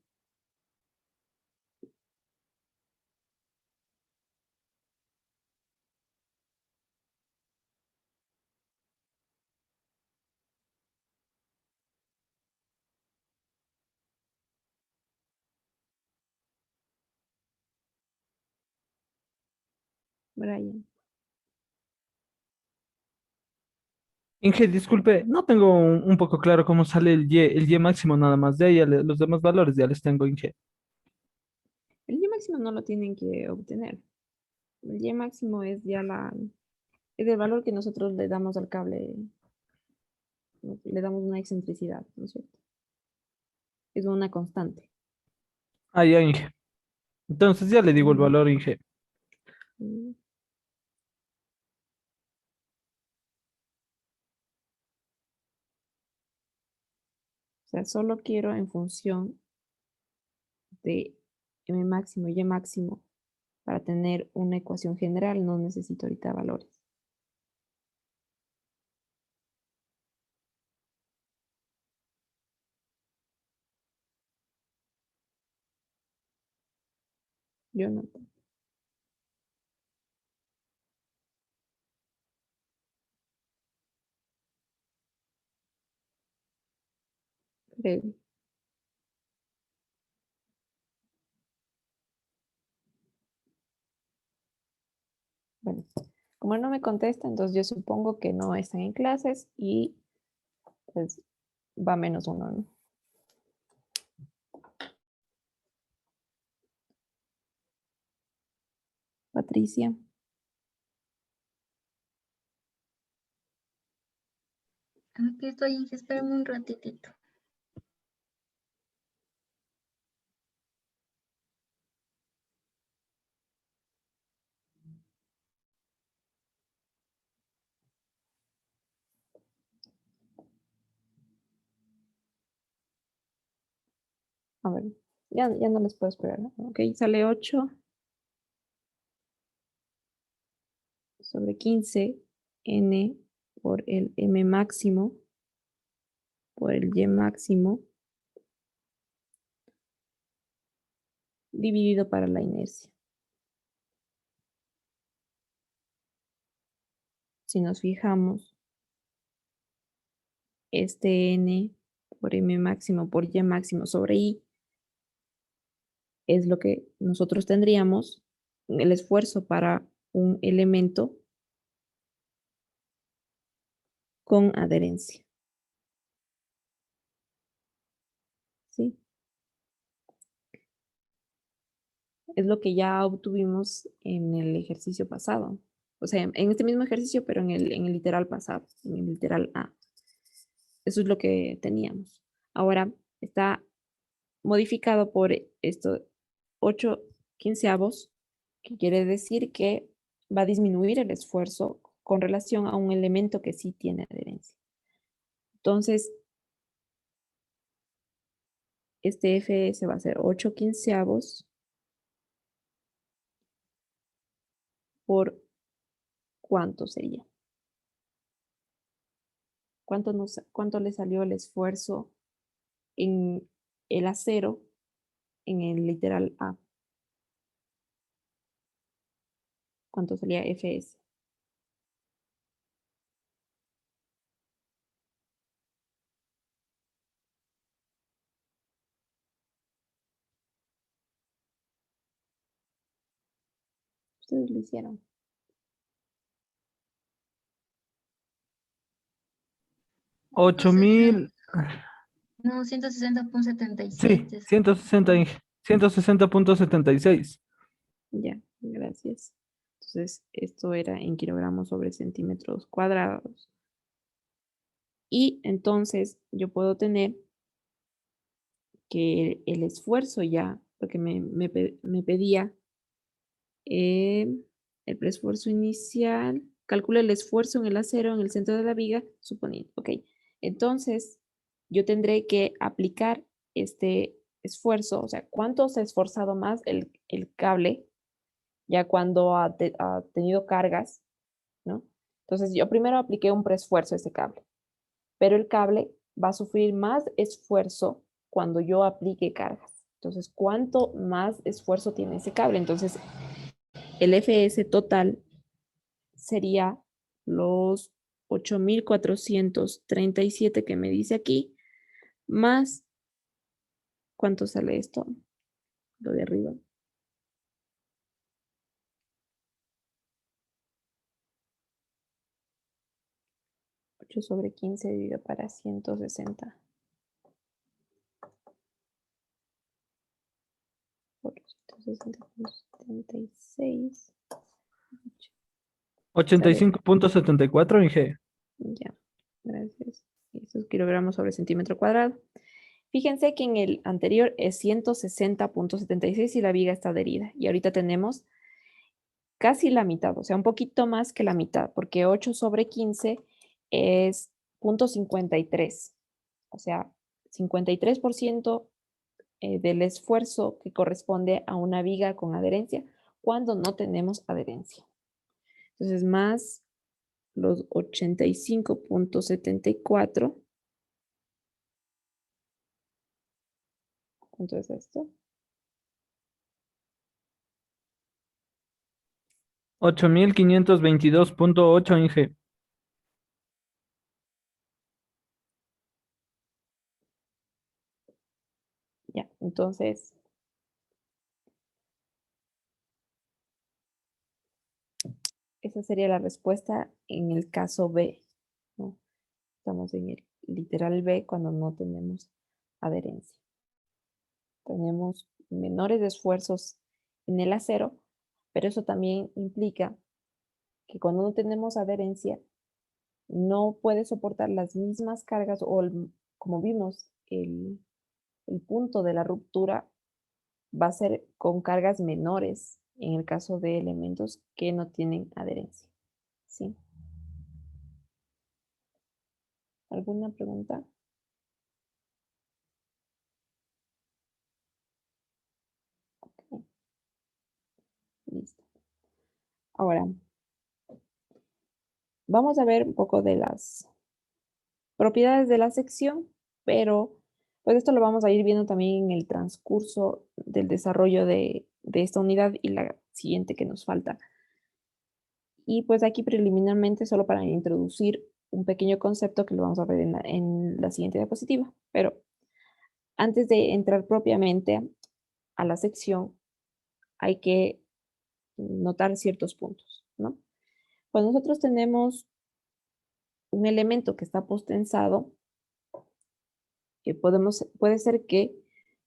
[SPEAKER 1] Brian.
[SPEAKER 2] Inge, disculpe, no tengo un poco claro cómo sale el Y máximo nada más. De ahí los demás valores ya les tengo, Inge.
[SPEAKER 1] El Y máximo no lo tienen que obtener. El Y máximo es ya es el valor que nosotros le damos al cable, ¿no? Le damos una excentricidad, ¿no es cierto? Es una constante.
[SPEAKER 2] Ah, ya, Inge. Entonces ya le digo el
[SPEAKER 1] Mm,
[SPEAKER 2] valor, Inge.
[SPEAKER 1] mm. O sea, solo quiero en función de M máximo y Y máximo para tener una ecuación general, no necesito ahorita valores. Yo no creo. Bueno, como no me contesta, entonces yo supongo que no están en clases y pues va -1, ¿no? Patricia.
[SPEAKER 5] Aquí estoy, Inge, espérame un ratitito.
[SPEAKER 1] A ver, ya no les puedo esperar, ¿no? Ok, sale 8/15 n por el M máximo por el Y máximo dividido para la inercia. Si nos fijamos, este N por M máximo por Y máximo sobre I es lo que nosotros tendríamos el esfuerzo para un elemento con adherencia. ¿Sí? Es lo que ya obtuvimos en el ejercicio pasado. O sea, en este mismo ejercicio, pero en el literal pasado, en el literal A. Eso es lo que teníamos. Ahora está modificado por esto 8/15, que quiere decir que va a disminuir el esfuerzo con relación a un elemento que sí tiene adherencia. Entonces, este FS va a ser 8/15 por ¿cuánto sería? ¿Cuánto le salió el esfuerzo en el acero en el literal A? ¿Cuánto sería FS? Ustedes lo hicieron.
[SPEAKER 2] Ocho mil,
[SPEAKER 5] No, 160,76
[SPEAKER 2] sí,
[SPEAKER 5] de
[SPEAKER 2] 160, Inge. 160,76.
[SPEAKER 1] Ya, gracias. Entonces, esto era en kilogramos sobre centímetros cuadrados. Y entonces yo puedo tener que el esfuerzo ya, porque me pedía el preesfuerzo inicial, calcula el esfuerzo en el acero en el centro de la viga, suponiendo, ok. Entonces, yo tendré que aplicar este esfuerzo, o sea, ¿cuánto se ha esforzado más el cable ya cuando ha tenido cargas, ¿no? Entonces, yo primero apliqué un preesfuerzo a ese cable, pero el cable va a sufrir más esfuerzo cuando yo aplique cargas. Entonces, ¿cuánto más esfuerzo tiene ese cable? Entonces, el FS total sería los 8.437 que me dice aquí, más, ¿cuánto sale esto? Lo de arriba. 8 sobre 15 dividido para 160. Por 160.76.
[SPEAKER 2] 85.74 Inge.
[SPEAKER 1] Ya, gracias. Estos kilogramos sobre centímetro cuadrado. Fíjense que en el anterior es 160.76 y la viga está adherida. Y ahorita tenemos casi la mitad, o sea, un poquito más que la mitad, porque 8 sobre 15 es 0.53. O sea, 53% del esfuerzo que corresponde a una viga con adherencia cuando no tenemos adherencia. Entonces, más los 85.74. ¿Cuánto es esto?
[SPEAKER 2] 8.522.8 Inge.
[SPEAKER 1] Ya, entonces, esa sería la respuesta en el caso B, ¿no? Estamos en el literal B cuando no tenemos adherencia. Tenemos menores esfuerzos en el acero, pero eso también implica que cuando no tenemos adherencia, no puede soportar las mismas cargas o, como vimos, el punto de la ruptura va a ser con cargas menores en el caso de elementos que no tienen adherencia. ¿Sí? ¿Alguna pregunta? Ok, listo. Ahora, vamos a ver un poco de las propiedades de la sección, pero pues esto lo vamos a ir viendo también en el transcurso del desarrollo de esta unidad y la siguiente que nos falta. Y pues aquí preliminarmente solo para introducir un pequeño concepto que lo vamos a ver en la siguiente diapositiva. Pero antes de entrar propiamente a la sección, hay que notar ciertos puntos, ¿no? Cuando nosotros tenemos un elemento que está postensado, puede ser que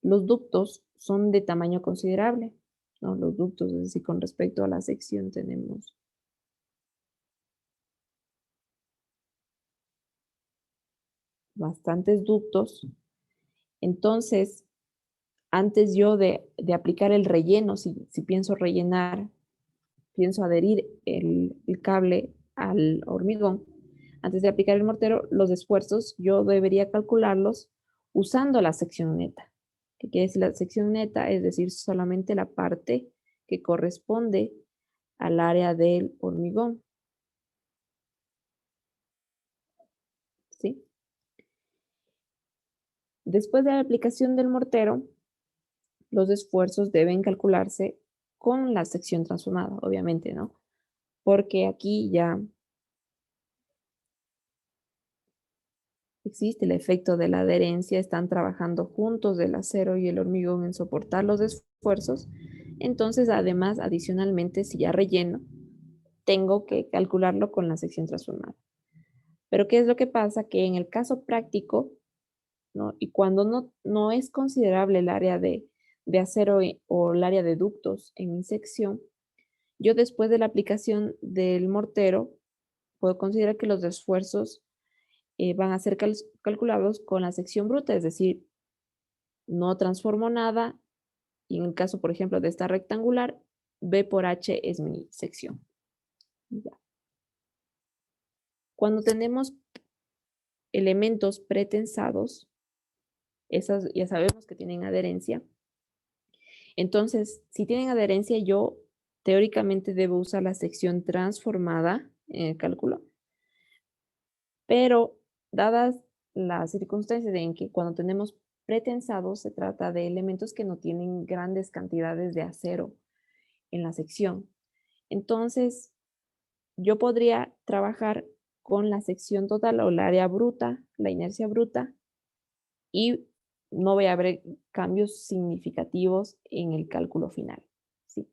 [SPEAKER 1] los ductos son de tamaño considerable, ¿no? Los ductos, es decir, con respecto a la sección tenemos bastantes ductos. Entonces, antes yo de aplicar el relleno, si pienso rellenar, pienso adherir el cable al hormigón, antes de aplicar el mortero, los esfuerzos yo debería calcularlos usando la sección neta. ¿Qué quiere decir la sección neta? Es decir, solamente la parte que corresponde al área del hormigón. ¿Sí? Después de la aplicación del mortero, los esfuerzos deben calcularse con la sección transformada, obviamente, ¿no? Porque aquí ya existe el efecto de la adherencia, están trabajando juntos el acero y el hormigón en soportar los esfuerzos. Entonces, además, adicionalmente, si ya relleno, tengo que calcularlo con la sección transformada. Pero, ¿qué es lo que pasa? Que en el caso práctico, ¿no? Y cuando no es considerable el área de de acero o el área de ductos en mi sección, yo después de la aplicación del mortero puedo considerar que los esfuerzos van a ser calculados con la sección bruta, es decir, no transformo nada y en el caso, por ejemplo, de esta rectangular, B por H es mi sección. Ya. Cuando tenemos elementos pretensados, esas ya sabemos que tienen adherencia. Entonces, si tienen adherencia, yo teóricamente debo usar la sección transformada en el cálculo, pero dadas las circunstancias en que cuando tenemos pretensados se trata de elementos que no tienen grandes cantidades de acero en la sección. Entonces, yo podría trabajar con la sección total o el área bruta, la inercia bruta, y no voy a ver cambios significativos en el cálculo final. ¿Sí?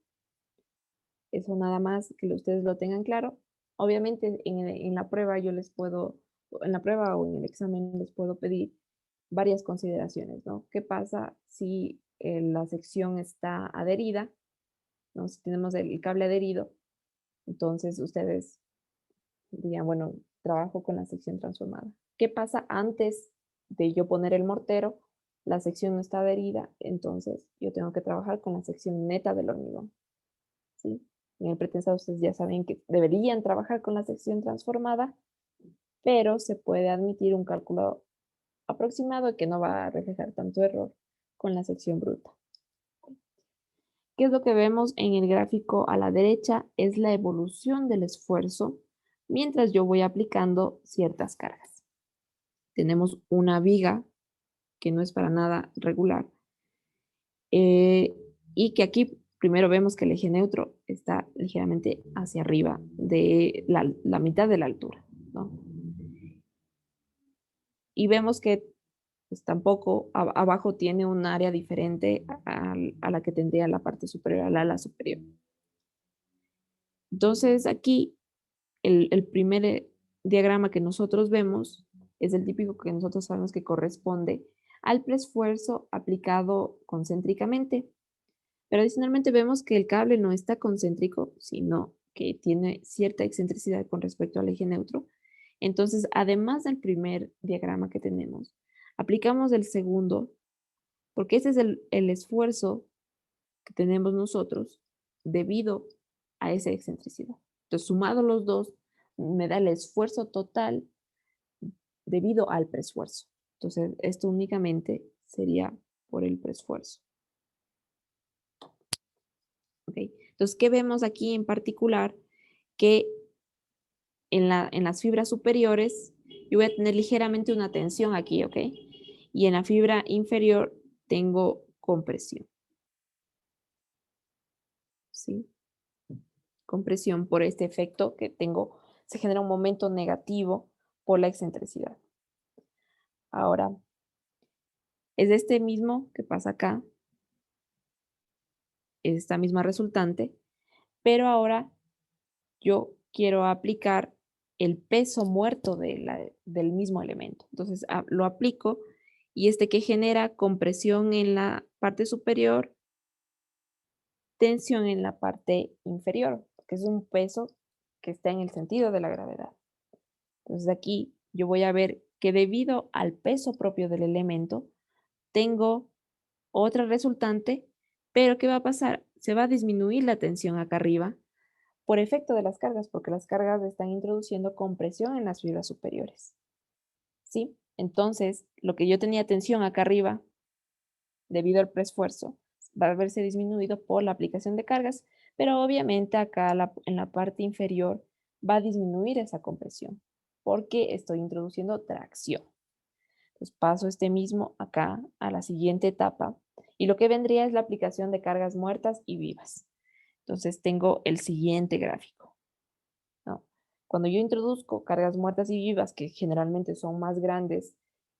[SPEAKER 1] Eso nada más que ustedes lo tengan claro. Obviamente en la prueba yo les puedo, en la prueba o en el examen les puedo pedir varias consideraciones, ¿no? ¿Qué pasa si la sección está adherida? ¿No? Si tenemos el cable adherido, entonces ustedes dirían, bueno, trabajo con la sección transformada. ¿Qué pasa antes de yo poner el mortero? La sección no está adherida, entonces yo tengo que trabajar con la sección neta del hormigón. ¿Sí? En el pretensado ustedes ya saben que deberían trabajar con la sección transformada, pero se puede admitir un cálculo aproximado que no va a reflejar tanto error con la sección bruta. ¿Qué es lo que vemos en el gráfico a la derecha? Es la evolución del esfuerzo mientras yo voy aplicando ciertas cargas. Tenemos una viga que no es para nada regular y que aquí primero vemos que el eje neutro está ligeramente hacia arriba de la mitad de la altura, ¿no? Y vemos que pues, tampoco abajo tiene un área diferente a la que tendría la parte superior, al ala superior. Entonces aquí el primer diagrama que nosotros vemos es el típico que nosotros sabemos que corresponde al preesfuerzo aplicado concéntricamente. Pero adicionalmente vemos que el cable no está concéntrico, sino que tiene cierta excentricidad con respecto al eje neutro. Entonces, además del primer diagrama que tenemos, aplicamos el segundo, porque ese es el esfuerzo que tenemos nosotros debido a esa excentricidad. Entonces, sumado los dos, me da el esfuerzo total debido al preesfuerzo. Entonces, esto únicamente sería por el preesfuerzo. ¿Okay? Entonces, ¿qué vemos aquí en particular? Que en las fibras superiores yo voy a tener ligeramente una tensión aquí, ¿ok? Y en la fibra inferior tengo compresión. ¿Sí? Compresión por este efecto que tengo, se genera un momento negativo por la excentricidad. Ahora, es este mismo que pasa acá, es esta misma resultante, pero ahora yo quiero aplicar el peso muerto del mismo elemento. Entonces lo aplico y este que genera compresión en la parte superior, tensión en la parte inferior, que es un peso que está en el sentido de la gravedad. Entonces aquí yo voy a ver que debido al peso propio del elemento, tengo otra resultante, pero ¿qué va a pasar? Se va a disminuir la tensión acá arriba por efecto de las cargas, porque las cargas están introduciendo compresión en las fibras superiores. ¿Sí? Entonces, lo que yo tenía tensión acá arriba, debido al preesfuerzo, va a verse disminuido por la aplicación de cargas, pero obviamente acá en la parte inferior va a disminuir esa compresión, porque estoy introduciendo tracción. Entonces paso este mismo acá a la siguiente etapa, y lo que vendría es la aplicación de cargas muertas y vivas. Entonces tengo el siguiente gráfico, ¿no? Cuando yo introduzco cargas muertas y vivas, que generalmente son más grandes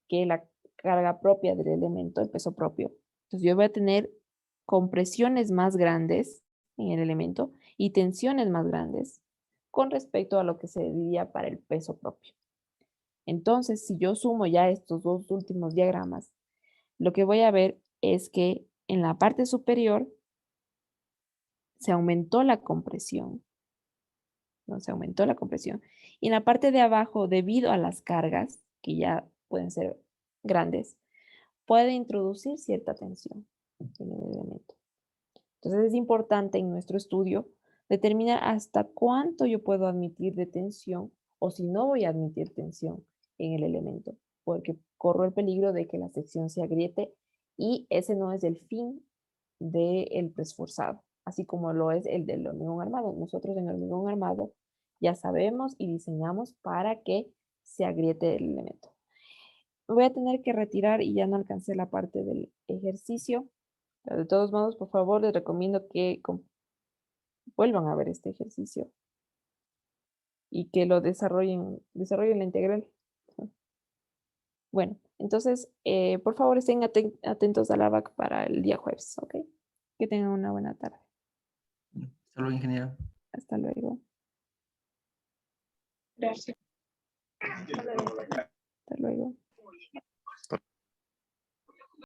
[SPEAKER 1] que la carga propia del elemento, el peso propio, entonces yo voy a tener compresiones más grandes en el elemento y tensiones más grandes con respecto a lo que se diría para el peso propio. Entonces, si yo sumo ya estos dos últimos diagramas, lo que voy a ver es que en la parte superior se aumentó la compresión. ¿No? Se aumentó la compresión. Y en la parte de abajo, debido a las cargas, que ya pueden ser grandes, puede introducir cierta tensión en el elemento. Entonces es importante en nuestro estudio determinar hasta cuánto yo puedo admitir de tensión o si no voy a admitir tensión en el elemento, porque corro el peligro de que la sección se agriete y ese no es el fin del preesforzado, así como lo es el del hormigón armado. Nosotros en hormigón armado ya sabemos y diseñamos para que se agriete el elemento. Voy a tener que retirar y ya no alcancé la parte del ejercicio. Pero de todos modos, por favor, les recomiendo que vuelvan a ver este ejercicio y que lo desarrollen la integral. Bueno, entonces, por favor, estén atentos a la VAC para el día jueves, ¿ok? Que tengan una buena tarde.
[SPEAKER 4] Hasta luego, ingeniero.
[SPEAKER 1] Hasta luego.
[SPEAKER 5] Gracias.
[SPEAKER 1] Hasta luego.